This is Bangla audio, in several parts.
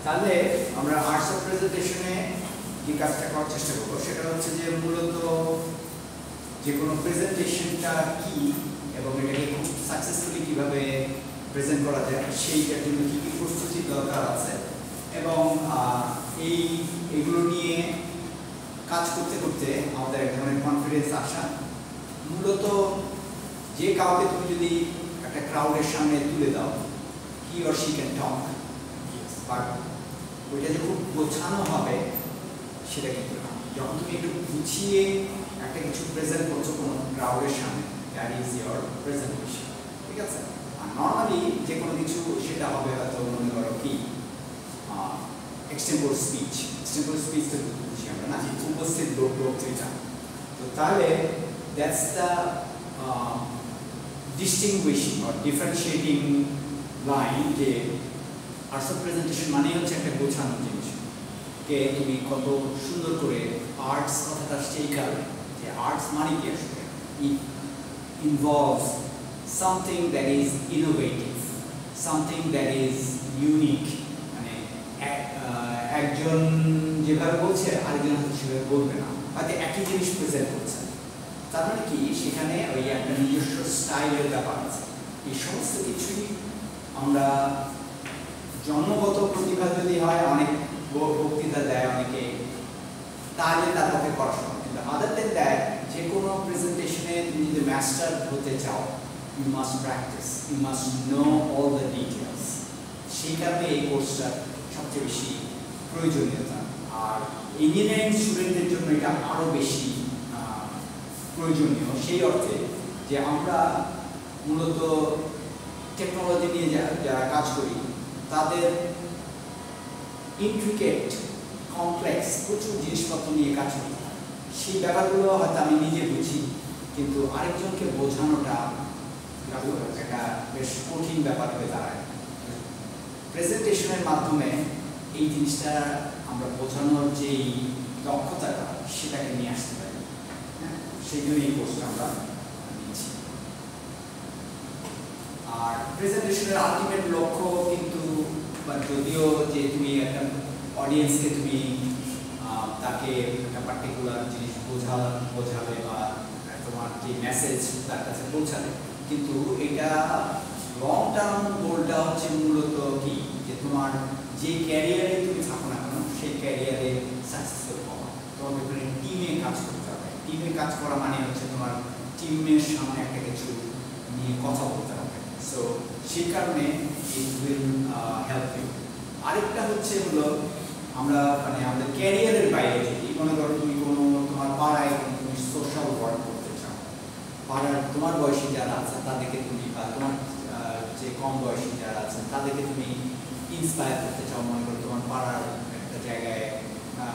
তাহলে আমরা আর্টস অফ প্রেজেন্টেশনে যে কাজটা করার চেষ্টা করবো সেটা হচ্ছে যে মূলত যে কোনো প্রেজেন্টেশনটা কি এবং এটাকে খুব সাকসেসফুলি কিভাবে প্রেজেন্ট করা যায় সেইটার জন্য কী কী প্রস্তুতির দরকার আছে এবং এইগুলো নিয়ে কাজ করতে করতে আমাদের এক ধরনের কনফিডেন্স আসা। মূলত যে কাউকে তুমি যদি একটা ক্রাউডের সামনে তুলে দাও he or she can talk, but ওইটা যে খুব গোছানো হবে সেটা কিন্তু না। যখন তুমি একটু গুছিয়ে একটা কিছু প্রেজেন্ট করছো কোনো ক্রাউডের সামনে, দ্যাট ইজ ইয়োর প্রেজেন্টেশন, ঠিক আছে? আর নর্মালি যে কোনো কিছু সেটা হবে হয়তো মনে করো কি এক্সটেম্পোর স্পিচ তো বুঝি আমরা না, উপস্থিত বক্তৃতা। তো তাহলে that's the distinguishing or differentiating line যে আর্টস অফ প্রেজেন্টেশন মানে হচ্ছে একটা গোছানো জিনিস কে তুমি কত সুন্দর করে আর্টস কথাটা সেই কারণে যে আর্টস মানে কি আসলে ইট involves something that is innovative, something that is unique. মানে একজন যেভাবে বলছে আরেকজন সেভাবে বলবে না, হয়তো একই জিনিস প্রেজেন্ট করছে, তার মানে কি সেখানে ওই একটা নিজস্ব স্টাইলের ব্যাপার আছে। এই সমস্ত কিছুই আমরা জন্মগত প্রতিভা যদি হয়, অনেক বক্তৃতা দেয় অনেকে, তাহলে তার পক্ষে করা সম্ভব। কিন্তু আদার দেন দ্যাট যে কোনো প্রেজেন্টেশনে তুমি যদি মাস্টার হতে চাও, you must practise, you must know all the details. সেই কারণে এই কোর্সটা সবচেয়ে বেশি প্রয়োজনীয়তা। আর ইঞ্জিনিয়ারিং স্টুডেন্টদের জন্য এটা আরও বেশি প্রয়োজনীয় সেই অর্থে যে আমরা মূলত টেকনোলজি নিয়ে যারা কাজ করি তাদের ইন্ট্রিকেট কমপ্লেক্স প্রচুর জিনিসপত্র নিয়ে কাজ করি, সেই ব্যাপারগুলো হয়তো আমি নিজে বুঝি, কিন্তু আরেকজনকে বোঝানোটা একটা বেশ কঠিন ব্যাপার হয়ে দাঁড়ায়। প্রেজেন্টেশনের মাধ্যমে এই জিনিসটা আমরা বোঝানোর যেই দক্ষতাটা সেটাকে নিয়ে আসতে পারি। সেই জন্য এই কোর্সটা আমরা নিচ্ছি। আর প্রেজেন্টেশনের আলটিমেট লক্ষ্য কিন্তু যদিও যে তুমি একটা অডিয়েন্সকে তুমি তাকে একটা পার্টিকুলার জিনিস বোঝাবে বা তোমার যে মেসেজ তার কাছে পৌঁছাবে, কিন্তু এটা লং টার্ম গোলটা হচ্ছে মূলত কি যে তোমার যে ক্যারিয়ারে তুমি থাকো না কেন সেই ক্যারিয়ারে সাকসেসফুল হওয়া। তোমাকে ওখানে টিমে কাজ করতে হবে। টিমে কাজ করা মানে হচ্ছে তোমার টিমের সামনে একটা কিছু নিয়ে কথা বলতে হবে। সো সেই কারণে ইট উইল হেল্প ইউ। আরেকটা হচ্ছে হলো আমরা মানে আমাদের ক্যারিয়ারের বাইরে যদি মনে করো তুমি কোনো তোমার পাড়ায় তুমি সোশ্যাল ওয়ার্ক করতে চাও, পাড়ার তোমার বয়সী যারা আছে তাদেরকে তুমি বা তোমার যে কম বয়সী যারা আছে তাদেরকে তুমি ইন্সপায়ার করতে চাও। মনে করো তোমার পাড়ার একটা জায়গায়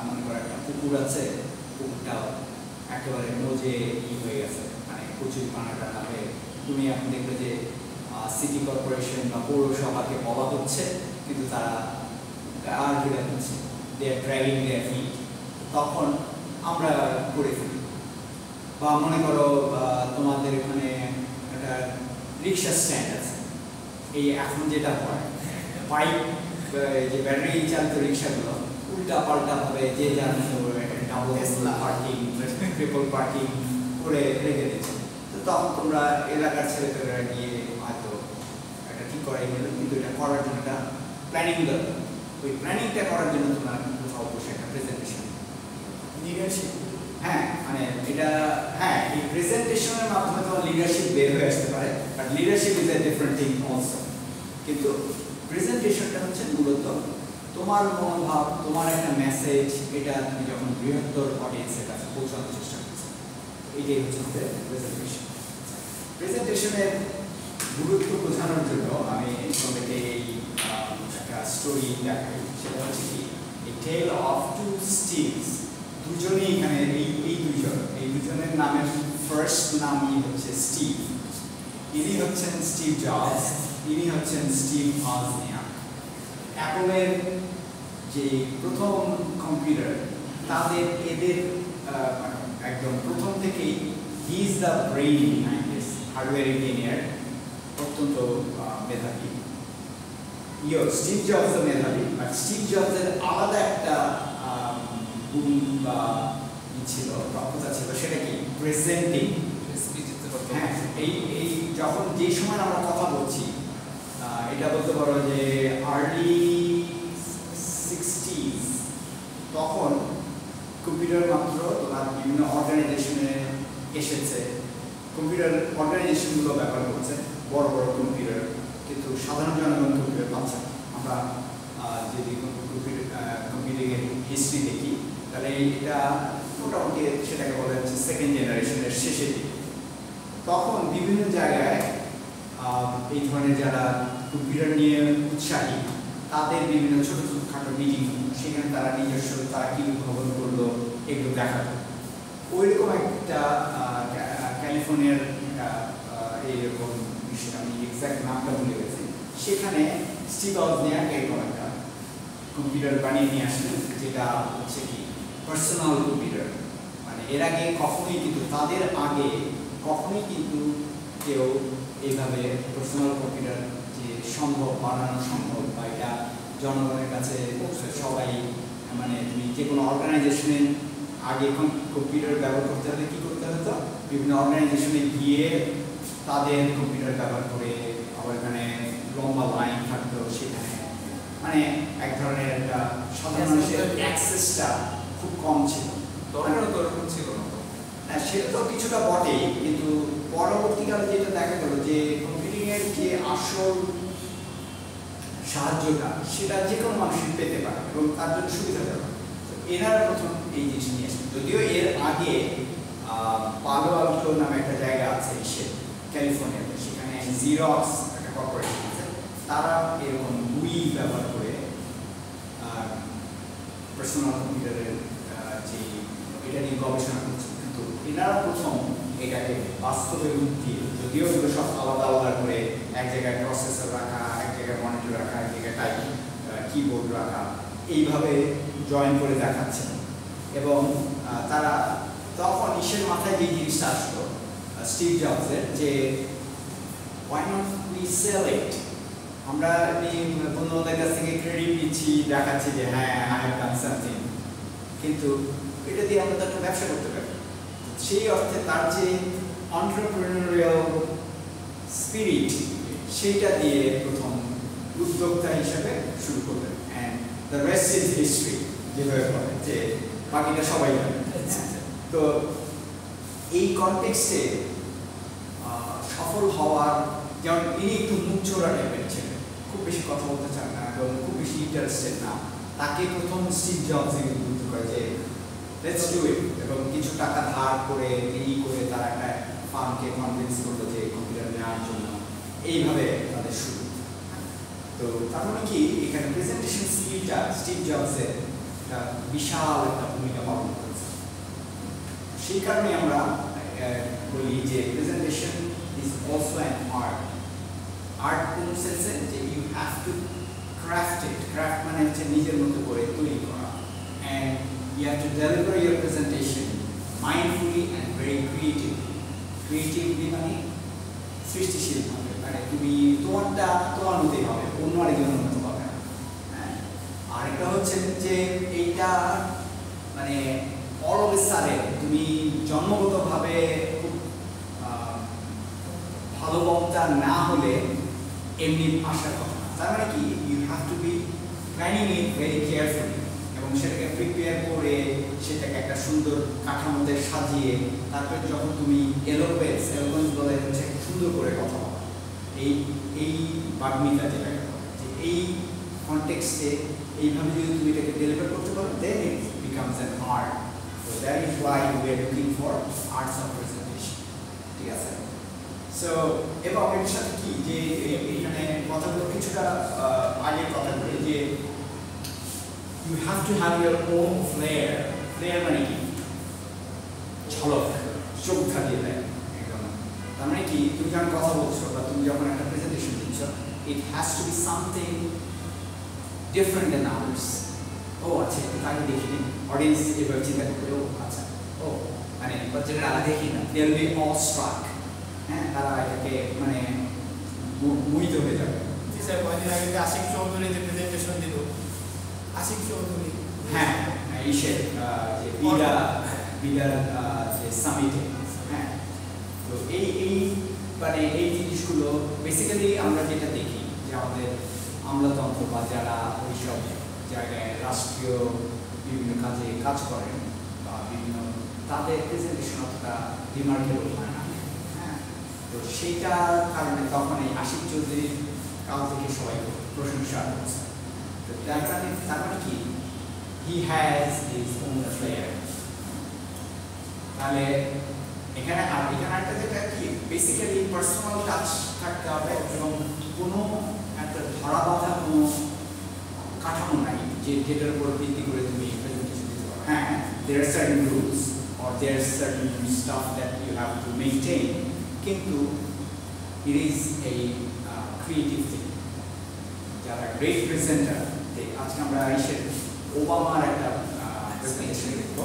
মনে করো একটা পুকুর আছে, পুকুরটা একেবারে মজে হয়ে গেছে, মানে প্রচুর পানাটা হয়ে তুমি এখন দেখবে যে সিটি কর্পোরেশন বা পৌরসভাকে বলা হচ্ছে কিন্তু তারা আর ঘিরে হচ্ছে দে আর ড্রাইভিং দেয়ার ফিট, তখন আমরা করে ফেলি। বা মনে করো তোমাদের ওখানে একটা রিক্সা স্ট্যান্ড আছে, এই এখন যেটা হয় বাইক যে ব্যাটারি চালিত রিক্সাগুলো উল্টা পাল্টা ভাবে যে যার ডাবল পার্কিং ট্রিপল পার্কিং করে রেখে দিচ্ছে। তো তখন তোমরা এলাকার ছেলেপেলেরা গিয়ে হয়তো একটা ঠিক করাই গেল, কিন্তু এটা করার জন্য একটা প্ল্যানিং দরকার। ওই প্ল্যানিংটা করার জন্য তোমরা কোথাও বসে একটা প্রেজেন্টেশন লিডারশিপ, হ্যাঁ মানে এটা হ্যাঁ এই প্রেজেন্টেশনের মাধ্যমে তোমার লিডারশিপ বের হয়ে আসতে পারে, but leadership is a different thing also. কিন্তু প্রেজেন্টেশনটা হচ্ছে মূলত তোমার মনোভাব, তোমার একটা মেসেজ, এটা তুমি যখন বৃহত্তর অডিয়েন্সের কাছে পৌঁছানোর চেষ্টা করছো, এটাই হচ্ছে প্রেজেন্টেশন। প্রেজেন্টেশনের গুরুত্ব বোঝানোর জন্য আমি তোমাকে এই একটা স্টোরি দেখাই। সেটা হচ্ছে কি এ টেল অফ টু স্টিভস। দুজনেই এখানে এই দুজনের নামের ফার্স্ট নামই হচ্ছে স্টিভ। ইনি হচ্ছেন স্টিভ জবস, ইনি হচ্ছেন স্টিভ ওজনিয়াক। অ্যাপলের যে প্রথম কম্পিউটার এদের একদম প্রথম থেকেই he is the brain behind this hardware engineer, অত্যন্ত মেধাবী। স্টিভ জবসের মেধাবী, বাট স্টিভ জবসের আলাদা একটা গুণ বা ছিল, দক্ষতা ছিল, সেটা কি প্রেজেন্টিং। হ্যাঁ, এই যখন যে সময় আমরা কথা বলছি, এটা বলতে পারো যে আর্লি 60s, তখন কম্পিউটার মাত্র তোমার বিভিন্ন অর্গানাইজেশনে এসেছে, কম্পিউটার অর্গানাইজেশনগুলো ব্যবহার করছে বড় বড় কম্পিউটার, কিন্তু সাধারণ জনগণ কম্পিউটার পাচ্ছে না। আমরা যদি কম্পিউটারের হিস্ট্রি দেখি, তাহলে এটা মোটামুটি সেটাকে বলা হচ্ছে সেকেন্ড জেনারেশনের শেষের দিকে। তখন বিভিন্ন জায়গায় এই ধরনের যারা কম্পিউটার নিয়ে উৎসাহী, তাদের বিভিন্ন ছোট ছোটখাটো মিটিং, সেখানে তারা নিজস্ব তারা কী উদ্ভাবন করলো এগুলো দেখাতো। ওইরকম একটা ক্যালিফোর্নিয়ার এইরকম বিষয়, আমি এক্সাক্ট নামটা ভুলে গেছি, সেখানে স্টিভ ওজনিয়াক এরকম একটা কম্পিউটার বানিয়ে নিয়ে আসলেন, যেটা হচ্ছে কি পার্সোনাল কম্পিউটার। মানে এর আগে কখনোই কিন্তু তাদের আগে কখনোই কিন্তু কেউ এইভাবে পার্সোনাল কম্পিউটার যে সম্ভব, বানানো সম্ভব, বা এটা জনগণের কাছে সবাই, মানে তুমি যে কোনো অর্গানাইজেশনে আগে কম্পিউটার ব্যবহার করতে হলে কী করতে হতো, বিভিন্ন অর্গানাইজেশনে গিয়ে তাদের কম্পিউটার ব্যবহার করে, আবার এখানে লম্বা লাইন থাকতো, সেখানে মানে এক ধরনের একটা সাধারণ মানুষের অ্যাক্সেসটা খুব কম ছিল। ছিল না, সেটা তো কিছুটা বটেই, কিন্তু পরবর্তীকালে যেটা দেখা গেল যে কম্পিউটিংয়ের যে আসল সাহায্যটা সেটা যে কোনো মানুষই পেতে পারে এবং তার জন্য সুবিধাজনক। এনারা প্রথম এই জিনিস নিয়ে আসেন। যদিও এর আগে পালো আল্টো নামে একটা জায়গা আছে ক্যালিফোর্নিয়াতে, সেখানে জিরক্স একটা কর্পোরেশন আছে, তারা এরকম গুই ব্যবহার করে পার্সোনাল কম্পিউটারের যে এটা নিয়ে গবেষণা করছে, কিন্তু এনারা প্রথম এটাকে বাস্তবে রূপ দিয়ে, যদিও এগুলো সব আলাদা আলাদা করে এক জায়গায় প্রসেসর রাখা, এক জায়গায় মনিটর রাখা, এক জায়গায় টাইপ কিবোর্ড রাখা, এইভাবে জয়েন করে দেখাচ্ছে। এবং তারা তখন ঈশ্বরের মাথায় যে জিনিসটা আসলো স্টিভ জবসের, যে why not we sell it, আমরা বন্ধুদের কাছ থেকে ক্রেডিট নিচ্ছি, দেখাচ্ছি যে হ্যাঁ I have done something, কিন্তু এটা দিয়ে আমরা একটা ব্যবসা করতে পারি। সেই অর্থে তার যে এন্টারপ্রেনিউরিয়াল স্পিরিট, সেইটা দিয়ে প্রথম উদ্যোক্তা হিসেবে শুরু করলেন। And the rest is history, যেভাবে বলে, যে বাকিটা সবাই জানে। তো এই কনটেক্সটে সফল হওয়ার, যেমন ইনি একটু মুখ চোরা টাইপের ছিলেন, খুব বেশি কথা বলতে চান না এবং খুব বেশি ইন্টারেস্টেড না, তাকে প্রথম স্টিভ জবস উদ্বুদ্ধ করে যে লেটস ডু ইট, এবং কিছু টাকা ধার করে এই করে তারা একটা ফার্মকে কনভিন্স করলো যে কম্পিউটার নেওয়ার জন্য। এইভাবে তাদের শুরু। তো তার মানে কি এখানে প্রেজেন্টেশন স্কিলটা স্টিভ জবসের একটা বিশাল একটা ভূমিকা পালন করেছে। সেই কারণে আমরা বলি যে presentation is also an art. Art কোন সেন্সে, যে you have to craft it. Craft মানে হচ্ছে নিজের মতো করে তৈরি করা। And you have to deliver your presentation mindfully and very creatively. Creatively মানে সৃষ্টিশীল ভাবে, মানে তুমি তোমারটা তোমার মতোই হবে, অন্য আরেকজনের মতো হবে না। আরেকটা হচ্ছে যে এইটা মানে all of a sudden তুমি জন্মগতভাবে খুব ভালো বক্তা না হলে এমনি আসার কথা না। তার মানে কি you have to be planning it very carefully, এবং সেটাকে প্রিপেয়ার করে সেটাকে একটা সুন্দর কাঠামোতে সাজিয়ে তারপরে যখন তুমি এলোকোয়েন্স বলে হচ্ছে সুন্দর করে কথা বলা, এই বাগ্মিতা যেটাকে বলে, যে এই কনটেক্সটে এইভাবে যদি তুমি এটাকে ডেলিভার করতে পারো, then it becomes an art. So that is why we are looking for arts of presentation. ঠিক আছে? সো এবং এর সাথে কি যে এখানে কথাগুলো কিছুটা আগের কথা বলে যে you have to have your own flair. Flair মানে কি? ঝলক, চোখ ধাঁধিয়ে দেয় একদম। তার মানে কি তুমি যখন কথা বলছো বা তুমি যখন একটা প্রেজেন্টেশন দিচ্ছ, it has to be something different than others. ও আচ্ছা, একটু আগে দেখিনি, অডিয়েন্স এবার চিন্তা করবে, ও আচ্ছা, ও মানে যেটা আগে দেখি না, they will be awestruck. হ্যাঁ, তারা এটাকে মানে মোহিত হয়ে যাবে। স্যার কয়েকদিন আগে যে আশিক চৌধুরী যে প্রেজেন্টেশন দিল, আশিক চৌধুরী হ্যাঁ ইসের যে বিডার যে সামিটে, হ্যাঁ তো এই মানে এই জিনিসগুলো বেসিক্যালি আমরা যেটা দেখি যে আমাদের আমলাতন্ত্র বা যারা ওইসব জায়গায় রাষ্ট্রীয় বিভিন্ন কাজে কাজ করেন বা বিভিন্ন তাদের প্রেজেন্টেশন অতটা রিমার্কেবল হয় না, হ্যাঁ তো সেইটার কারণে তখন এই আশিক চৌধুরীর কাল থেকে সবাই প্রশংসা করছে। তো তার মানে কি he has his own flair। তাহলে এখানে একটা যেটা কি বেসিক্যালি পার্সোনাল টাচ থাকতে হবে এবং কোনো একটা ধরা বাঁধা কোনো কাঠামো নাই যেটার উপর ভিত্তি করে তুমি প্রেজেন্টেশন দিতে পারো। হ্যাঁ there are certain rules or there are certain stuff that you have to maintain, কিন্তু it is a creative thing। যারা গ্রেট প্রেজেন্টার, আজকে আমরা ওবামার একটা প্রেজেন্টেশন দেখবো,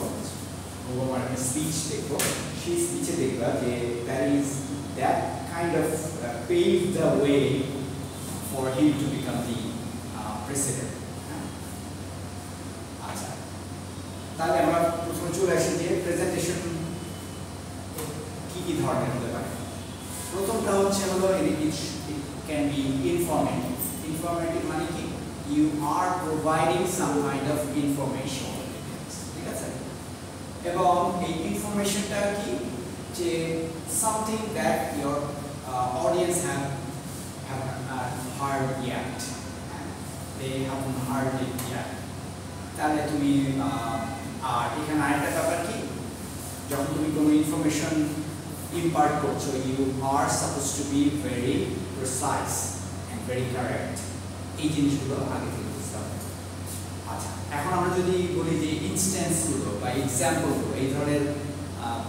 ওবামার একটা স্পিচ দেখবো, সেই স্পিচে দেখবা যে that kind of paved the way for him to become the president। আচ্ছা তাহলে আমরা প্রথমে চলে আসি যে প্রেজেন্টেশন কি কি ধরনের হতে পারে। প্রথমটা হচ্ছে হলো it can be informative। informative মানে কি you are providing some kind of information, ঠিক আছে, এবং এই ইনফরমেশনটা কি যে something that your audience have heard yet, they haven't heard it yet। তাহলে তুমি আর এখানে আরেকটা ব্যাপার কি, যখন তুমি কোনো ইনফরমেশন ইম্পার্ট করছো you are supposed to be very precise and very correct। এই জিনিসগুলো আগে থেকে বুঝতে হবে। আচ্ছা এখন আমরা যদি বলি যে ইনস্ট্যান্সগুলো বা এক্সাম্পলগুলো, এই ধরনের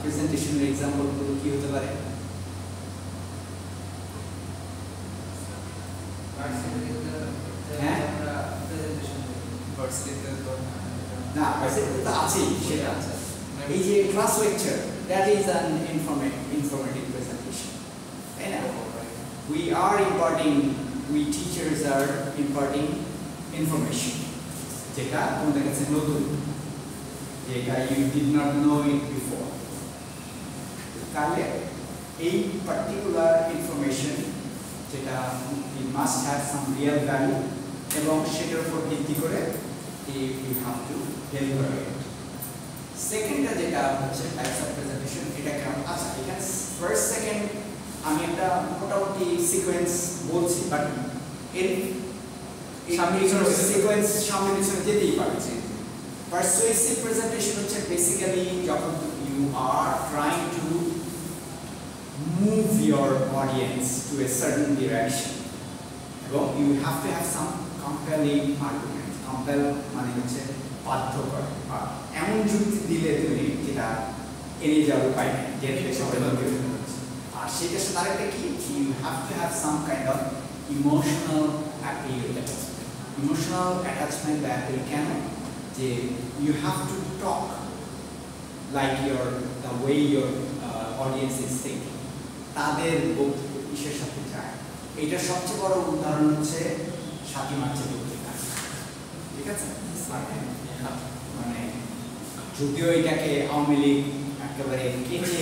প্রেজেন্টেশনের এক্সাম্পলগুলো কি হতে পারে? হ্যাঁ না ভার্সিটিতে তো আছেই সেটা। এই যে class lecture that is an informative presentation, তাই না? we teachers are imparting information যেটা তোমাদের কাছে নতুন, যেটা you did not know it before। তাহলে এই পার্টিকুলার ইনফরমেশন যেটা it must have some real value এবং সেটার উপর ভিত্তি করে you have to deliver it। সেকেন্ডটা যেটা হচ্ছে টাইপস অফ প্রেজেন্টেশন, এটা কেমন? আচ্ছা এখানে ফার্স্ট সেকেন্ড আমি একটা মোটামুটি সিকোয়েন্স বলছি, বাট এর সামনে সিকোয়েন্স সামনে পিছনে যেতেই পারে। পারসুয়েসিভ প্রেজেন্টেশন হচ্ছে বেসিক্যালি যখন you are trying to move your audience to a certain direction এবং you have to have some compelling argument. Compel মানে হচ্ছে বাধ্য করে বা এমন যুক্তি দিলে তুমি যেটা এড়িয়ে যাওয়ার উপায় নেই, যেটা সবাই বলতে। আর সেটার সাথে আরেকটা কি, you have to have some kind of emotional appeal. Emotional attachment বা অ্যাপিল কেন? যে you have to talk like the way your audience is thinking, তাদের ইসের সাথে যায়। এটার সবচেয়ে বড় উদাহরণ হচ্ছে 7ই মার্চের পত্রিকা, ঠিক আছে? মানে যদিও এটাকে আওয়ামী লীগ একেবারে কেচে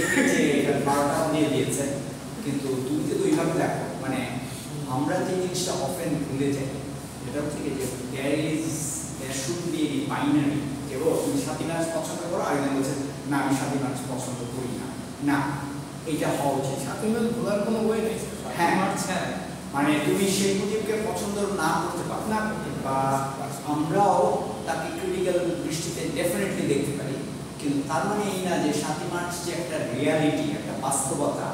এটা 12টা দিয়ে দিয়েছে, কিন্তু তুমি যদি ওইভাবে দেখো, মানে আমরা যে জিনিসটা অফেন ভুলে যাই এটা হচ্ছে যে there should be a binary, যে ও তুমি 7ই মার্চ পছন্দ করো, আর একজন বলছে না আমি 7ই মার্চ পছন্দ করি না। না, এটা হওয়া উচিত। 7ই মার্চ ভোলার কোনো ওয়ে নেই। হ্যাঁ মানে তুমি শেখ মুজিবকে পছন্দ না করতে পারো না, বা আমরাও তাকে ক্রিটিক্যাল দৃষ্টিতে ডেফিনেটলি দেখতে পারি, কিন্তু তার মানে এই না যে 7ই মার্চ যে একটা রিয়ালিটি, একটা বাস্তবতা,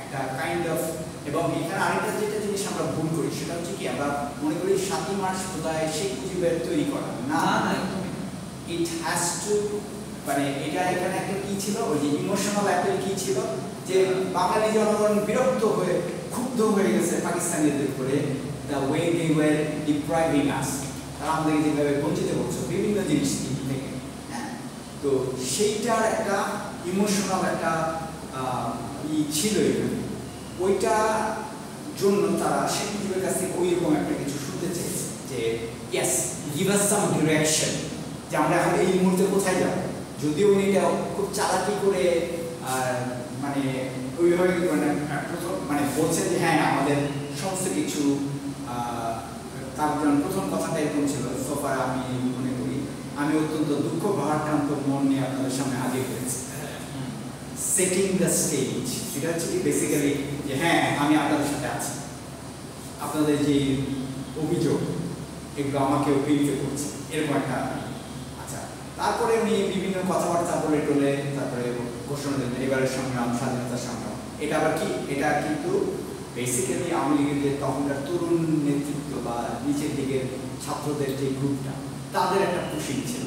একটা কাইন্ড অফ। এবং এখানে আরেকটা যেটা জিনিস আমরা ভুল করি সেটা হচ্ছে কি, আমরা মনে করি 7ই মার্চ বোধহয় শেখ মুজিবের তৈরি করা। না, ইট হ্যাজ টু, মানে এটা এখানে একটা কি ছিল, ওই যে ইমোশনাল অ্যাপিল কি ছিল, যে বাঙালি জনগণ বিরক্ত হয়ে ক্ষুব্ধ হয়ে গেছে পাকিস্তানিদের উপরে, the way they were depriving us, তারা আমাদেরকে যেভাবে বঞ্চিত করছে বিভিন্ন জিনিস থেকে। হ্যাঁ, তো সেইটার একটা ইমোশনাল একটা ছিল এখানে। ওইটা জন্য তারা শেখ মুজিবের কাছ থেকে ওইরকম একটা কিছু শুনতে চেয়েছে যে ইয়েস গিভ আস সাম ডিরেকশন, যে আমরা এখন এই মুহূর্তে কোথায় যাব। যদিও উনি এটা খুব চালাকি করে মানে ওইভাবে মানে বলছেন যে হ্যাঁ আমাদের সমস্ত কিছু, তার জন্য প্রথম কথাটা এরকম ছিল, সোফার আমি মনে করি আমি অত্যন্ত দুঃখ ভারাক্রান্ত মন নিয়ে আপনাদের সামনে হাজির হয়েছি। সেটিং দ্য স্টেজ, এটা হচ্ছে কি বেসিক্যালি যে হ্যাঁ আমি আপনাদের সাথে আছি, আপনাদের যে অভিযোগ এগুলো আমাকে অভিযোগ করছে এরকম একটা। আচ্ছা, তারপরে উনি বিভিন্ন কথাবার্তা বলে টলে তারপরে ঘোষণা দেন এবারের সংগ্রাম, স্বাধীনতার সংগ্রাম। এটা আবার কি, এটা কিন্তু বেসিক্যালি আওয়ামী লীগের যে তখনকার তরুণ নেতৃত্ব বা নিচের দিকের ছাত্রদের যে গ্রুপটা তাদের একটা পুশিং ছিল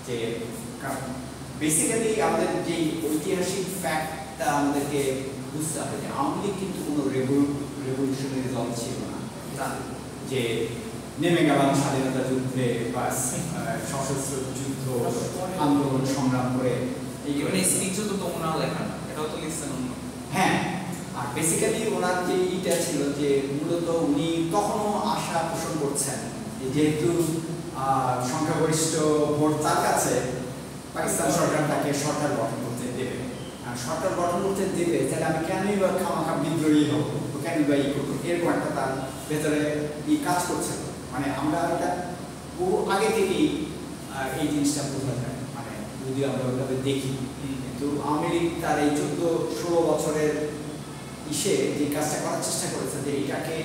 যে বেসিক্যালি আমাদের যে ঐতিহাসিক ফ্যাক্টটা আমাদেরকে বুঝতে হবে যে আওয়ামী লীগ কিন্তু কোনো রেভলিউশনারি দল ছিল না, যে নেমে গেলাম স্বাধীনতা যুদ্ধে বা সশস্ত্র যুদ্ধ আন্দোলন সংগ্রাম করে। মানে স্পিচও তো তোমরা লেখা না, এটাও তো লিখছেন অন্য। হ্যাঁ, আর বেসিক্যালি ওনার যে ইটা ছিল যে মূলত উনি তখনও আশা পোষণ করছেন যেহেতু সংখ্যাগরিষ্ঠ ভোট তার কাছে, পাকিস্তান সরকার তাকে সরকার গঠন করতে দেবে, আর সরকার গঠন করতে দেবে তাহলে আমি কেনই বা খামাখা বিদ্রোহী হবো, কেনই বা ই করবো, এরকম একটা তার ভেতরে কাজ করছে। মানে আমরা এটা বহু আগে থেকেই এই জিনিসটা বোঝা যায়, মানে যদি আমরা ওইভাবে দেখি। কিন্তু আওয়ামী লীগ তার এই 14-16 বছরের যে কাজটা করার চেষ্টা করেছে যে এটাকে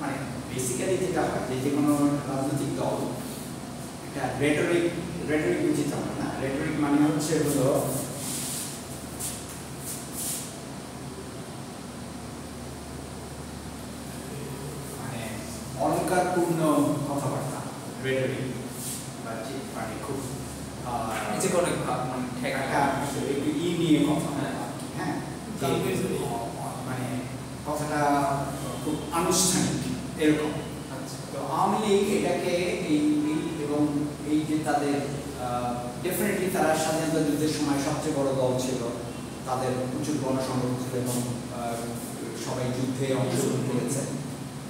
মানে বেসিক্যালি যেটা হয় যে কোনো রাজনৈতিক দল একটা রেটরিক বুঝি আমরা না, রেটরিক মানে হচ্ছে হলো মানে অলঙ্কারপূর্ণ কথাবার্তা, রেটরিক মানে খুব নিজেকে অনেক একটু নিয়ে কথা, হ্যাঁ মানে কথাটা খুব আনুষ্ঠানিক এরকম। তো আওয়ামী লীগ এটাকে এবং এই যে তাদের ডেফিনেটলি তারা স্বাধীনতা যুদ্ধের সময় সবচেয়ে বড় দল ছিল, তাদের প্রচুর গণসংযোগ ছিল এবং সবাই যুদ্ধে অংশগ্রহণ করেছে,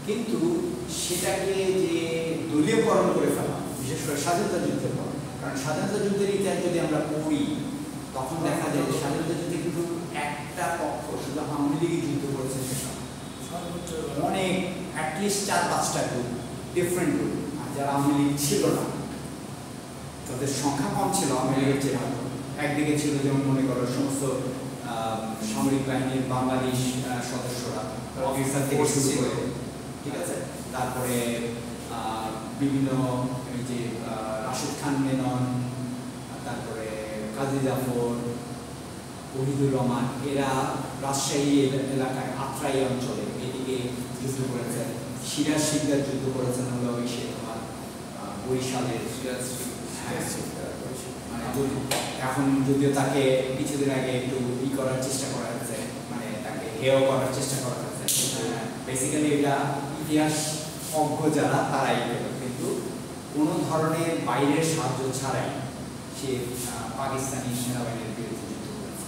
কিন্তু সেটাকে যে দলীয়করণ করে ফেলা, বিশেষ করে স্বাধীনতা যুদ্ধের পর, কারণ স্বাধীনতা যুদ্ধের ইতিহাস যদি আমরা পড়ি তখন দেখা যায় যে স্বাধীনতা যুদ্ধে কিন্তু একটা পক্ষ শুধু আওয়ামী লীগই যুদ্ধ করেছে সেটা অনেক অ্যাটলিস্ট 4-5টা গ্রুপ, ডিফারেন্ট গ্রুপ, আর যারা আওয়ামী লীগ ছিল না তাদের সংখ্যা কম ছিল আওয়ামী লীগের চেয়ে। একদিকে ছিল যেমন মনে করো সমস্ত সামরিক বাহিনীর বাংলাদেশ সদস্যরা, অফিসার থেকে শুরু করে, ঠিক আছে, তারপরে বিভিন্ন এই যে রাশেদ খান মেনন, তারপরে কাজী জাফর, ওহিদুর রহমান, এরা রাজশাহী এলাকায় আত্রাই অঞ্চলে এদিকে যুদ্ধ করেছেন। সিরাজ শিকদার যুদ্ধ করেছেন হলো ওই সে তোমার বরিশালের সিরাজ, মানে এখন যদিও তাকে কিছুদিন আগে একটু করার চেষ্টা করা হয়েছে, মানে তাকে হেয় করার চেষ্টা করা হয়েছে। বেসিক্যালি এটা ইতিহাস অজ্ঞ যারা তারাই, কিন্তু কোনো ধরনের বাইরের সাহায্য ছাড়াই সে পাকিস্তানি সেনাবাহিনীর বিরুদ্ধে যুদ্ধ করেছে।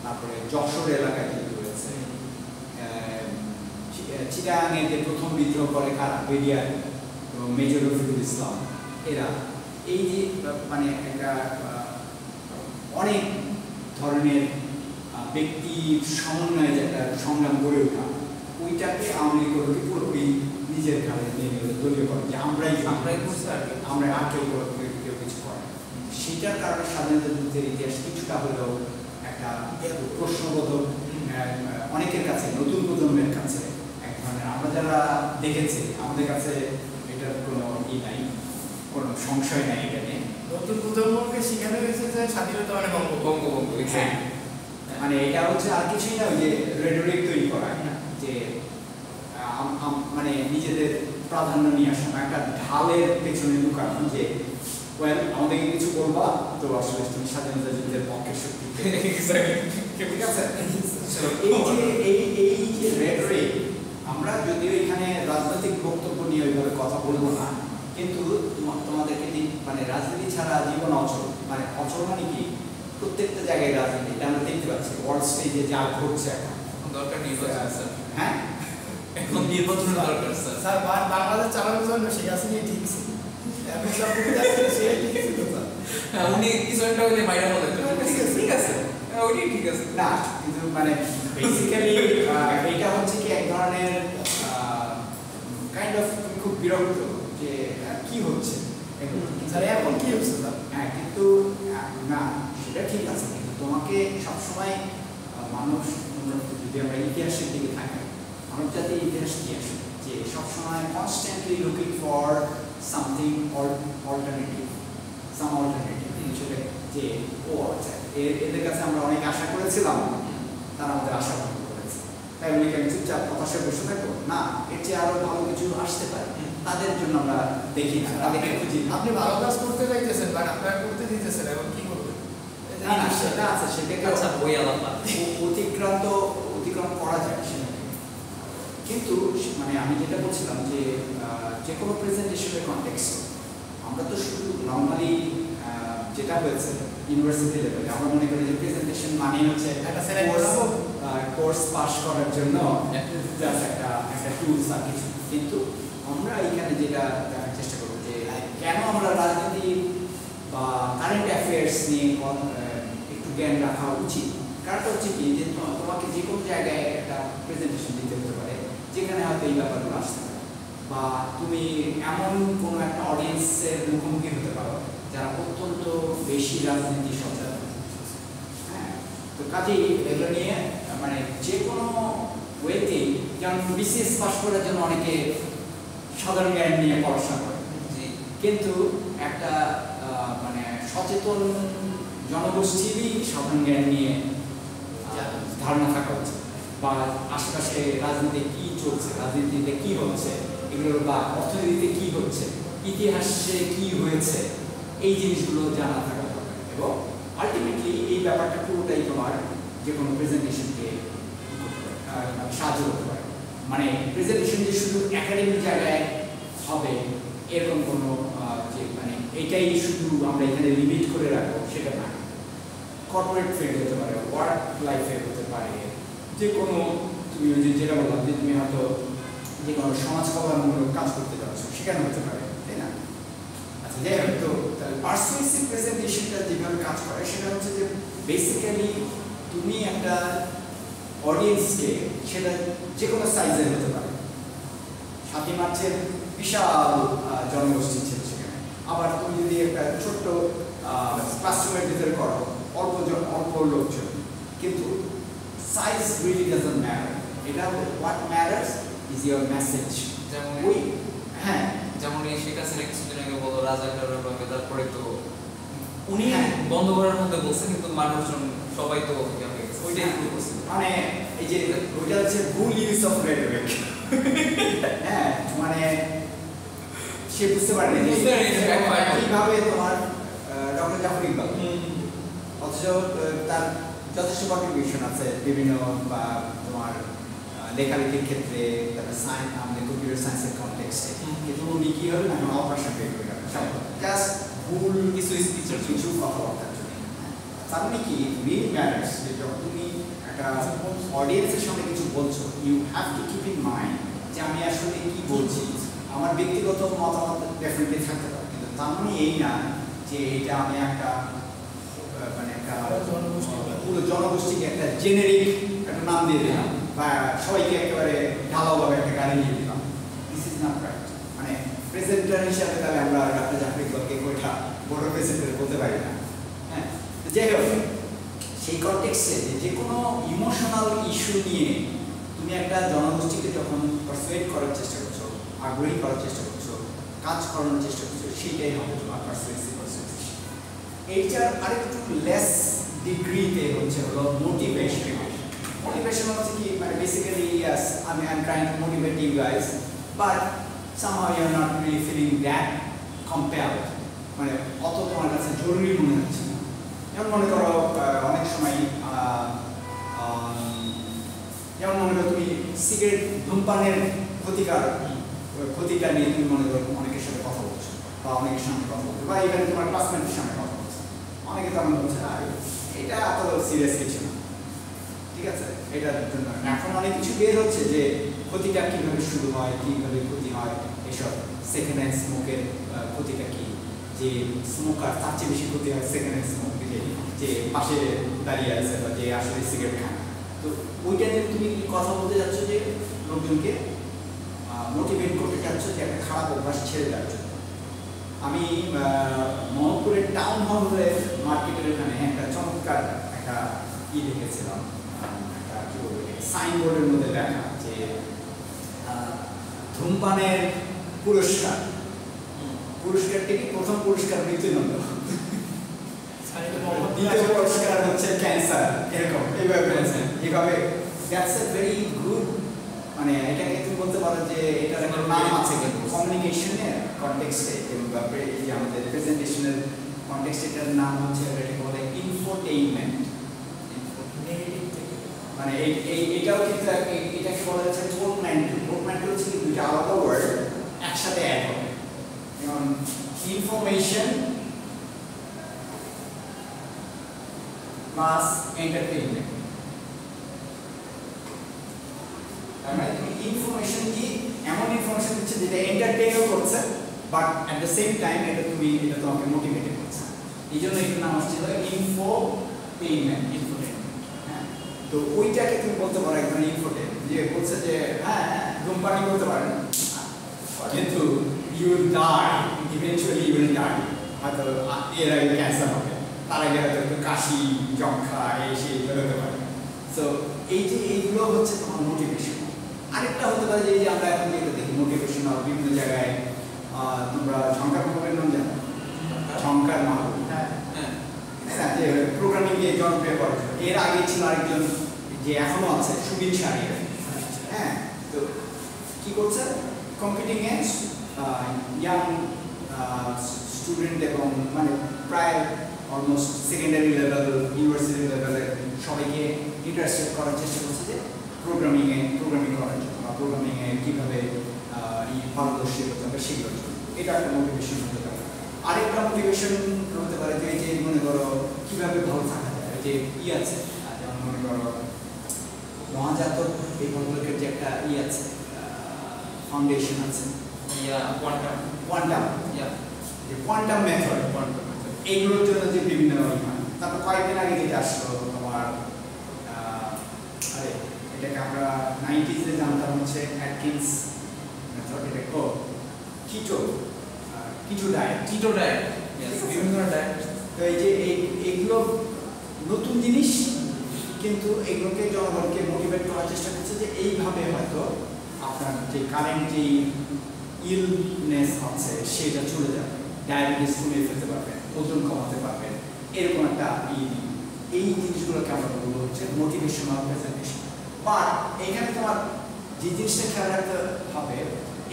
তারপরে যশোর এলাকায় যুদ্ধ করেছে, চিটাগাঙে যে প্রথম বিদ্রোহ করে কারা, বেরিয়ার এবং মেজর রফিকুল ইসলাম, এরা এই যে মানে একটা অনেক ধরনের ব্যক্তি সমন্বয়ে যে একটা সংগ্রাম গড়ে ওঠা, ওইটাকে আওয়ামী লীগ পুরোপুরি নিজের ঘাড়ে নিয়ে নিল দলীয় করে যে আমরাই করছি আর কি, আমরা আর কেউ কিছু করে। সেটার কারণে স্বাধীনতা যুদ্ধের ইতিহাস কিছুটা হলেও একটা প্রশ্নবোধক অনেকের কাছে, নতুন প্রজন্মের কাছে এক ধরনের, আমরা যারা দেখেছি আমাদের কাছে এটার কোনো নাই, কোনো সংশয় নাই এটা নিয়ে। নতুন প্রজন্মকে শেখানো হয়েছে যে স্বাধীনতা মানে বঙ্গবন্ধু, মানে এটা হচ্ছে আর কিছুই না, ওই যে রেটরিক তৈরি করা, যে মানে নিজেদের প্রাধান্য নিয়ে আসা, একটা ঢালের পেছনে লুকানো যে ওয়েল আমাদেরকে কিছু বলবা তো আসলে তুমি স্বাধীনতা যুদ্ধের পক্ষের শক্তি, ঠিক আছে। এই যে রেটরিক, আমরা যদিও এখানে রাজনৈতিক বক্তব্য নিয়ে ওইভাবে কথা বলবো না, কিন্তু তোমাদেরকে মানে রাজনীতি ছাড়া জীবন অচল, মানে অচল মানে কি প্রত্যেকটা জায়গায় রাজনীতি, এটা আমরা দেখতে পাচ্ছি ওয়ার্ল্ড স্টেজে যা ঘটছে এখন দরকার নেই। হ্যাঁ, এখন নির্বাচনের দরকার স্যার। স্যার বাংলাদেশ চালানোর জন্য শেখ হাসিনা ঠিক ছিল। এখন সব কবিতা সে ঠিক ছিল স্যার। হ্যাঁ, উনি কিছু একটা হলে বাইরে বলে ঠিক আছে, হ্যাঁ ওইটাই ঠিক আছে। না কিন্তু মানে বেসিক্যালি এটা হচ্ছে কি এক ধরনের কাইন্ড অফ খুব বিরক্ত যে কি হচ্ছে স্যার এখন কি হচ্ছে স্যার? হ্যাঁ কিন্তু না সেটা ঠিক আছে, কিন্তু তোমাকে সবসময় মানুষ যদি আমরা ইতিহাসের দিকে থাকি, মানব জাতির ইতিহাস কি আসে যে সবসময় constantly looking for something alternative, some alternative, সেটা যে ও আচ্ছা এদের কাছে আমরা অনেক আশা করেছিলাম, তারা আমাদের আশা ভঙ্গ করেছে, তাই বলে কি আমি চুপচাপ হতাশা বসে থাকবো? না, এর চেয়ে আরো ভালো কিছু আসতে পারে, তাদের জন্য আমরা দেখি না, তাদেরকে খুঁজি না। আপনি ভালো কাজ করতে চাইতেছেন বাট আপনারা করতে দিতেছেন, এখন কি করবেন? না না সেটা আছে, সেটাকে আচ্ছা বই আলাদা অতিক্রম করা যায় সেটাকে, কিন্তু মানে আমি যেটা বলছিলাম যে যে কোনো প্রেজেন্টেশনের কনটেক্সট আমরা তো শুধু নর্মালি যেটা হয়েছে ইউনিভার্সিটি লেভেলে আমরা মনে করি যে প্রেজেন্টেশন মানে হচ্ছে কোর্স পাস করার জন্য জাস্ট একটা টুলস আর কিছু, কিন্তু আমরা এখানে যেটা দেখার চেষ্টা করবো যে কেন আমরা রাজনীতি বা কারেন্ট অ্যাফেয়ার্স নিয়ে একটু জ্ঞান রাখা উচিত। কারণটা হচ্ছে কি যে তোমাকে যে কোনো জায়গায় একটা প্রেজেন্টেশন দিতে হতে পারে যেখানে হয়তো এই ব্যাপারগুলো আসতে পারে, বা তুমি এমন কোনো একটা অডিয়েন্সের মুখোমুখি হতে পারো যারা অত্যন্ত বেশি রাজনীতি সচেতন। হ্যাঁ, তো কাজেই এগুলো নিয়ে মানে যে কোনো ওয়েতেই, যেমন বিসিএস পাস করার জন্য অনেকে সাধারণ জ্ঞান নিয়ে পড়াশোনা করে, কিন্তু একটা মানে সচেতন জনগোষ্ঠীরই সাধারণ জ্ঞান নিয়ে ধারণা থাকা উচিত, বা আশেপাশে রাজনীতিতে কি চলছে, রাজনীতিতে কি হচ্ছে এগুলোর, বা অর্থনীতিতে কি হচ্ছে, ইতিহাসে কি হয়েছে, এই জিনিসগুলো জানা থাকা দরকার। এবং আলটিমেটলি এই ব্যাপারটা পুরোটাই তোমার যে কোনো প্রেজেন্টেশনকে সাহায্য করতে পারে। মানে প্রেজেন্টেশন যে শুধু একাডেমিক জায়গায় হবে এরকম কোনো যে মানে এটাই শুধু আমরা এখানে লিমিট করে রাখবো সেটা না, কর্পোরেট ফিল্ড হতে পারে, ওয়ার্ক লাইফে হতে পারে, যে কোনো তুমি যেটা বললাম যে তুমি হয়তো যে কোনো সমাজ কল্যাণমূলক কাজ করতে যাচ্ছ সেখানে হতে পারে, তাই না? আচ্ছা যাই হোক, তো পারসুয়েসিভ প্রেজেন্টেশনটা যেভাবে কাজ করে সেটা হচ্ছে যে বেসিক্যালি তুমি একটা অডিয়েন্সকে, সেটা যে কোনো সাইজের হতে পারে, 7ই মার্চের বিশাল জনগোষ্ঠী ছিল সেখানে, আবার তুমি যদি একটা ছোট্ট ক্লাসরুমের ভিতরে করো অল্প লোকজন, কিন্তু সাইজ রিয়েলি ডাজন্ট ম্যাটার, এটা what matters is your message. যেমন হ্যাঁ, যেমন এই শেখ হাসিনা কিছুদিন আগে বলো রাজাকারের ব্যাপারে, তারপরে তো উনি হ্যাঁ। বন্ধ করার মধ্যে বলছে, কিন্তু মানুষজন সবাই তো ওইটাই শুরু করছে। মানে এই যে ওইটা হচ্ছে ভুল ইউজ অফ রেটরিক। হ্যাঁ, মানে সে বুঝতে পারেনি কিভাবে তোমার ডক্টর জাফর ইকবাল, অথচ তার যথেষ্ট কন্ট্রিবিউশন আছে বিভিন্ন বা তোমার লেখালেখির ক্ষেত্রে, তারপরে সায়েন্স, আমাদের কম্পিউটার সায়েন্সের কনটেক্সটে, কিন্তু উনি কি হলেন এখন অপারেশন বের করে গেলেন জাস্ট ভুল কিছু কথাবার্তার জন্য। তার মানে কি রিয়েল ম্যাটার্স যে যখন তুমি একটা অডিয়েন্সের সঙ্গে কিছু বলছো, you have to keep in mind যে আমি আসলে কি বলছি। আমার ব্যক্তিগত মতামত ডেফিনেটলি থাকতে পারে, কিন্তু তার মানে এই না যে এটা আমি একটা মানে একটা পুরো জনগোষ্ঠীকে একটা জেনেরিক একটা নাম দিয়ে দিলাম, বা সবাইকে একেবারে ঢালাওভাবে একটা গাড়ি দিয়ে দিলাম। This is not right. মানে প্রেজেন্টার হিসাবে তাহলে আমরা ডক্টর জাফর ইকবালকে ওইটা বড় প্রেজেন্টার বলতে পারি না। হ্যাঁ, যাই হোক, সেই কনটেক্সটে যে কোনো ইমোশনাল ইস্যু নিয়ে তুমি একটা জনগোষ্ঠীকে যখন পারসুয়েট করার চেষ্টা করছো, আগ্রহী করার চেষ্টা করছো, কাজ করানোর চেষ্টা করছো, সেইটাই হবে তোমার পারসুয়েসিভ। এইটার আরেকটু লেস ডিগ্রিতে হচ্ছে হলো মোটিভেশন। মোটিভেশন হচ্ছে কি মানে বেসিক্যালি ইয়াস আমি I am trying to motivate you guys, but somehow you are not really feeling that compelled, মানে অত তোমার কাছে জরুরি মনে হচ্ছে না। যেমন মনে করো অনেক সময় যেমন মনে করো তুমি সিগারেট ধূমপানের ক্ষতিটা নিয়ে তুমি মনে করো অনেকের সাথে কথা বলছো, বা অনেকের সামনে কথা বলছো, বা ইভেন তোমার ক্লাসমেটের সামনে কথা বলছো, অনেকে তেমন বলছে না এটা এত সিরিয়াস কিছু না, ঠিক আছে, এটার জন্য এখন অনেক কিছু বের হচ্ছে যে ক্ষতিটা কীভাবে শুরু হয়, কীভাবে ক্ষতি হয়, এসব সেকেন্ড হ্যান্ড স্মোকের ক্ষতিটা কী, যে স্মোকার তার চেয়ে বেশি ক্ষতি হয় সেকেন্ড হ্যান্ড স্মোক, যে পাশে দাঁড়িয়ে আছে বা যে আসলে সিগারেট খায়। তো ওইটা নিয়ে তুমি কথা বলতে যাচ্ছ যে লোকজনকে মোটিভেট করতে চাচ্ছ যে একটা খারাপ অভ্যাস ছেড়ে দেওয়ার জন্য। আমি মোহাম্মদপুরের টাউন হলের মার্কেটের ওখানে একটা চমৎকার একটা দেখেছিলাম, একটা কি বলবো সাইনবোর্ডের মধ্যে লেখা যে ধূমপানের পুরস্কারটি কি, প্রথম পুরস্কার মৃত্যুদণ্ড, দ্বিতীয় পুরস্কার হচ্ছে ক্যান্সার, এরকম এইভাবে। দ্যাটস এ ভেরি গুড, মানে এটাকে তুমি বলতে পারো যে এটার একটা নাম আছে কিন্তু কমিউনিকেশনের কনটেক্সটে কিংবা এই যে আমাদের প্রেজেন্টেশনের কনটেক্সটে এটার নাম হচ্ছে, এটাকে বলে ইনফোটেইনমেন্ট। মানে এটাও কিন্তু এটাকে বলা যাচ্ছে পোর্টম্যান্টো হচ্ছে কি দুইটা আলাদা ওয়ার্ড একসাথে অ্যাড হবে, যেমন ইনফরমেশন প্লাস এন্টারটেইনমেন্ট। তার মানে তুমি ইনফরমেশন কি, এমন ইনফরমেশন দিচ্ছে যেটা এন্টারটেইনও করছে but at the same time এটা তোমাকে মোটিভেট করছে, এই জন্য এটার নাম হচ্ছে ইনফোটেইনমেন্ট। হ্যাঁ, তো ওইটাকে তুমি বলতে পারো এক ধরনের ইনফোটেইন, যে বলছে যে হ্যাঁ ধূমপান করতে পারেন কিন্তু you will die, eventually you will die, হয়তো এর আগে ক্যান্সার হবে, তার আগে হয়তো একটু কাশি যক্ষা এই সেই বেরোতে পারে। সো এই যে এইগুলো হচ্ছে তোমার মোটিভেশন। আরেকটা হতে পারে যে আমরা এখন যেটা দেখি মোটিভেশনাল বিভিন্ন জায়গায়, তোমরা ঝঙ্কার মাহবুবের নাম জানো? ঝঙ্কার মাহবুব, হ্যাঁ হ্যাঁ, যে প্রোগ্রামিংকে জনপ্রিয় করার জন্য। এর আগে ছিল আরেকজন যে এখনো আছে, সুবিন শাহরিয়ার। হ্যাঁ, তো কি করছে, কম্পিটিংয়ে ইয়াং স্টুডেন্ট এবং মানে প্রায় অলমোস্ট সেকেন্ডারি লেভেল, ইউনিভার্সিটি লেভেলের সবাইকে ইন্টারেস্টেড করার চেষ্টা করছে যে প্রোগ্রামিং করার জন্য বা প্রোগ্রামিংয়ে কীভাবে পারদর্শী হতে হবে সেগুলোর জন্য। এটা একটা মোটিভেশন হতে পারে। আরেকটা মোটিভেশন হতে পারে যে যে মনে করো কীভাবে ভালো থাকা যায়, যে আছে যেমন মনে করো মহাজাতক এই ভদ্রলোকের যে একটা আছে ফাউন্ডেশন আছে, কোয়ান্টাম মেথড, এইগুলোর জন্য যে বিভিন্ন তারপর কয়েকদিন আগে যেটা আসলো তোমার এটাকে আমরা 90s জানতাম হচ্ছে অ্যাটকিন্স মেথড, এটা কিটো ডায়েট, বিভিন্ন ডায়েট। তো এই যে এইগুলো নতুন জিনিস, কিন্তু এগুলোকে জনগণকে মোটিভেট করার চেষ্টা করছে যে এইভাবে হয়তো আপনার যে কারেন্ট যে ইলনেস হচ্ছে সেটা চলে যাবে, ডায়াবেটিস কমিয়ে ফেলতে পারবেন, ওজন কমাতে পারবেন, এরকম একটা এই জিনিসগুলোকে আমরা বলবো হচ্ছে মোটিভেশনাল প্রেজেন্টেশন। বাট এখানে তোমার যে জিনিসটা খেয়াল রাখতে হবে,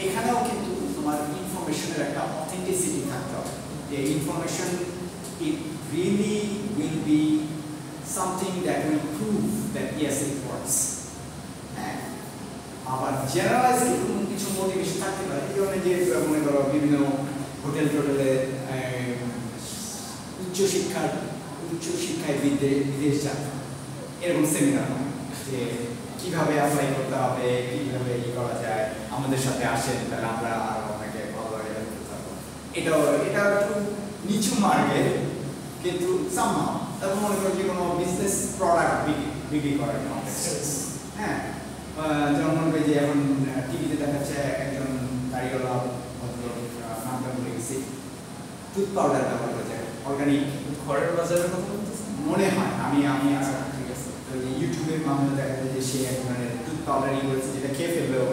এখানেও কিন্তু তোমার ইনফরমেশনের একটা অথেন্টিসিটি থাকতে হবে, যে information it really will be something that will prove that yes it works. আবার জেনারেলাইজ কিছু মোটিভেশন থাকতে পারে, যেমন যে মনে করো বিভিন্ন হোটেলে উচ্চশিক্ষায় বিদেশ যান, এরকম সেমিনার হয় যে কীভাবে অ্যাপ্লাই করতে হবে, কীভাবে করা যায়, আমাদের সাথে আসেন তাহলে আমরা আরও আপনাকে ভালোভাবে হেল্প করতে পারবো। এটা একটু নিচু মার্কেট, কিন্তু সামহাও তারপর মনে করো যে কোনো বিজনেস প্রোডাক্ট বিক্রি করার কনটেক্সট। হ্যাঁ, যেমন মনে করি যে এখন টিভিতে দেখাচ্ছে একজন দাঁড়িয়েওয়ালা ভদ্রলোক, নামটা ভুলে গেছি, টুথ পাউডার ব্যবহার করেছে, অর্গানিক ঘরের বাজারের কথা বলতেছে মনে হয়, আমি ঠিক আছে। তো ইউটিউবের মাধ্যমে দেখা যায় যে সে এক ধরনের টুথ পাউডার করেছে যেটা খেয়ে ফেললেও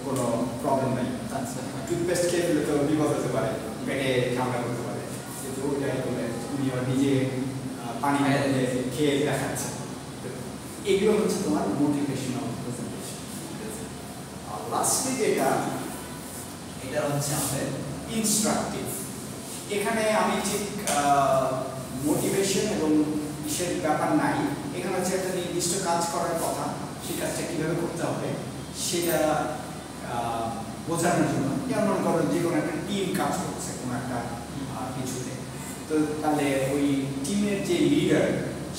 কোনো প্রবলেম নাই। আচ্ছা, টুথপেস্ট খেয়ে ফেললে তো বিপদ হতে পারে, পেটে ঝামেলা করতে পারে, কিন্তু ওইটাই বলে উনি নিজে পানি খেয়ে দেখাচ্ছে। এগুলো হচ্ছে তোমার মোটিভেশনাল প্রেজেন্টেশন। আর লাস্টলি যেটা, এটা হচ্ছে আমাদের ইনস্ট্রাকটিভ। এখানে আমি ঠিক মোটিভেশন এবং কিসের ব্যাপার নাই, এখানে হচ্ছে একটা নির্দিষ্ট কাজ করার কথা, সেই কাজটা কীভাবে করতে হবে সেটা বোঝানোর জন্য। যেমন মনে করো যে কোনো একটা টিম কাজ করছে কোনো একটা কিছুতে, তো তাহলে ওই টিমের যে লিডার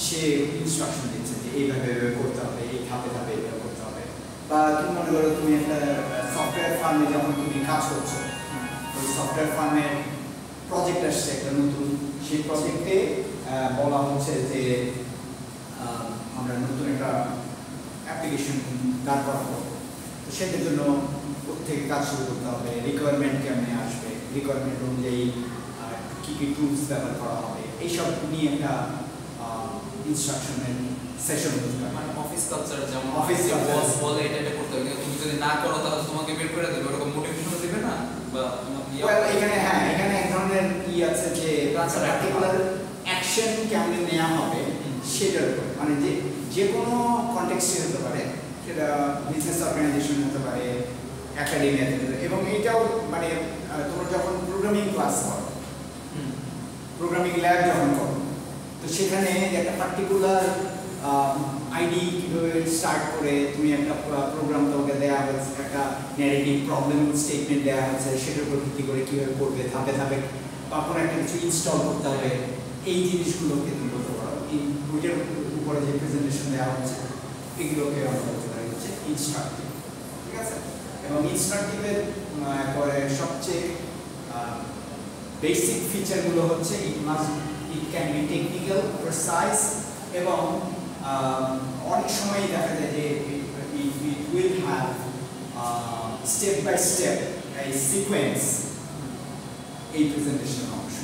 সে ইনস্ট্রাকশন দিচ্ছে যে এইভাবে করতে হবে, এই ধাপে ধাপে এইভাবে করতে হবে। বা তুমি মনে করো তুমি একটা সফটওয়্যার ফার্মে যখন তুমি কাজ করছো, ওই সফটওয়্যার ফার্মের প্রজেক্ট আসছে একটা নতুন, সেই প্রজেক্টে বলা হচ্ছে যে আমরা নতুন একটা অ্যাপ্লিকেশন দাঁড় করাবো। তো সেটার জন্য থেকে কাজ শুরু করতে হবে, রিকোয়ারমেন্ট কেমনে আসবে, রিকোয়ারমেন্ট অনুযায়ী কী কী টুলস ব্যবহার করা হবে, এইসব নিয়ে একটা ইনস্ট্রাকশনের সেশন হতে পারে। মানে অফিস কালচার, যেমন অফিস বস বলে এটা করতে হবে, তুমি যদি না করো তাহলে তোমাকে বের করে দেবে, ওরকম মোটিভেশন দিবে না? বা এখানে এখানে এক ধরনের আছে যে পার্টিকুলার অ্যাকশন কেমনে নেওয়া হবে সেটার উপর, মানে যে কোনো কনটেক্সটে হতে পারে, সেটা বিজনেস অর্গানাইজেশন হতে পারে, একাডেমিয়াতে হতে পারে। এবং এইটাও মানে তোমরা যখন প্রোগ্রামিং ক্লাস করো, প্রোগ্রামিং ল্যাব যখন করো, তো সেখানে একটা পার্টিকুলার আইডি কীভাবে স্টার্ট করে তুমি একটা প্রোগ্রাম তোমাকে দেওয়া হয়েছে, একটা ন্যারেটিভ প্রবলেম স্টেটমেন্ট দেওয়া হয়েছে, সেটার উপর ভিত্তি করে কীভাবে করবে, ধাপে ধাপে বা কোনো একটা কিছু ইনস্টল করতে হবে, এই জিনিসগুলোকে তুমি বলতে পারো। এই বইটার উপরে যে প্রেজেন্টেশন দেওয়া হচ্ছে এগুলোকে আমরা বলতে পারি হচ্ছে ইনস্ট্রাকটিভ, ঠিক আছে? এবং ইনস্ট্রাকটিভের পরে সবচেয়ে বেসিক ফিচারগুলো হচ্ছে it can be technical, precise, এবং অনেক সময় দেখা যায় যে it will have step by step এই সিকোয়েন্স, এই প্রেজেন্টেশন অংশ।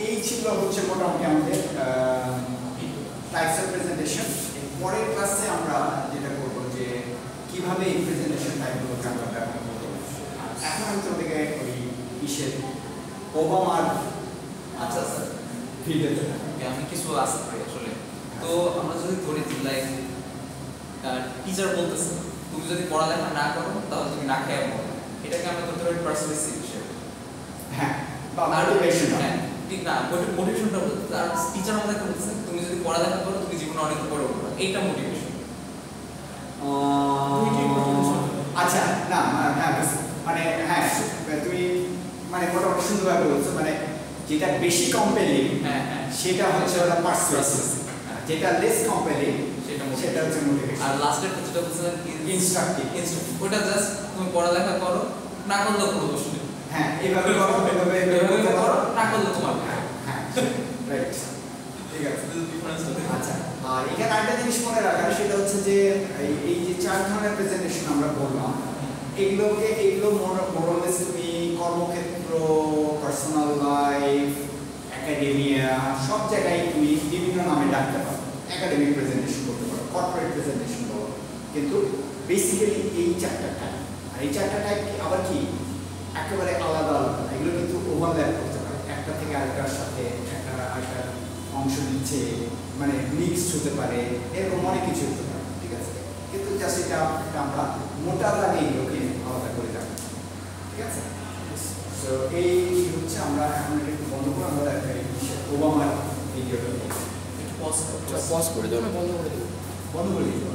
এই ছিল হচ্ছে মোটামুটি আমাদের টাইপস অফ প্রেজেন্টেশন। পরের ক্লাসে আমরা যেটা করবো যে কিভাবে এই প্রেজেন্টেশন টাইপগুলোকে আমরা ব্যবহার করবো। এখন আমি তোমাদেরকে ওই ইসের ওবামার আচ্ছা স্যার ভিডিওতে আমি কিছু আসতে পারি আসলে। তো আমরা যদি ধরি লাইক টিচার বলতেছে তুমি যদি পড়ালেখা না করো তাহলে তুমি না খেয়ে মরো, এটাকে আমরা ধরতে পারি পার্সুয়েসিভ হিসেবে। হ্যাঁ, বা মোটিভেশন। হ্যাঁ ঠিক না, মোটিভেশনটা বলতে আর টিচার আমাদেরকে বলতেছে তুমি যদি পড়ালেখা করো তুমি জীবনে অনেক বড় করবে, এইটা মোটিভেশন। আচ্ছা, না হ্যাঁ মানে হ্যাঁ তুমি মানে মোটামুটি সুন্দরভাবে বলছো, মানে যেটা বেশি কম্পেলিং সেটা হচ্ছে ওটা পার্সুয়েসিভ, যেটা লেস কম্পেলিং সেটা হচ্ছে মোটিভেশন। আর লাস্টের যেটা বলছিলেন ইনস্ট্রাকটিভ, ওটা জাস্ট তুমি পড়ালেখা করো, না করলেও কোনো দোষ নেই। হ্যাঁ এইভাবে করো, এভাবে করো, না করলে তোমার হ্যাঁ রাইট, ঠিক আছে। ডিফারেন্স আচ্ছা, আর এখানে আরেকটা জিনিস মনে রাখার, সেটা হচ্ছে যে এই যে চার ধরনের প্রেজেন্টেশন আমরা বললাম, এগুলো মোরালেস তুমি কর্মক্ষেত্র, পার্সোনাল লাইফ, একাডেমিয়া, সব জায়গায় তুমি বিভিন্ন নামে ডাকতে পারো। একাডেমিক প্রেজেন্টেশন করতে পারো, কর্পোরেট প্রেজেন্টেশন বলো, কিন্তু বেসিক্যালি এই চারটা টাইপ। আর এই চারটা টাইপ আবার কি একেবারে আলাদা আলাদা, এগুলো কিন্তু ওভারল্যাপ করতে পারে, একটা থেকে আরেকটার সাথে একটা আরেকটা অংশ নিচ্ছে, মানে মিক্সড হতে পারে, এরকম অনেক কিছু হতে পারে, ঠিক আছে? কিন্তু জাস্ট এটা আমরা মোটা দাগে এগুলোকে আলাদা করে রাখি, ঠিক আছে? তো এই হচ্ছে আমরা এখন একটু বন্ধ করে আমরা ওবামার ভিডিওটা পজ পজ করে দেবো না বন্ধ করে দেবো? বন্ধ করে দিতে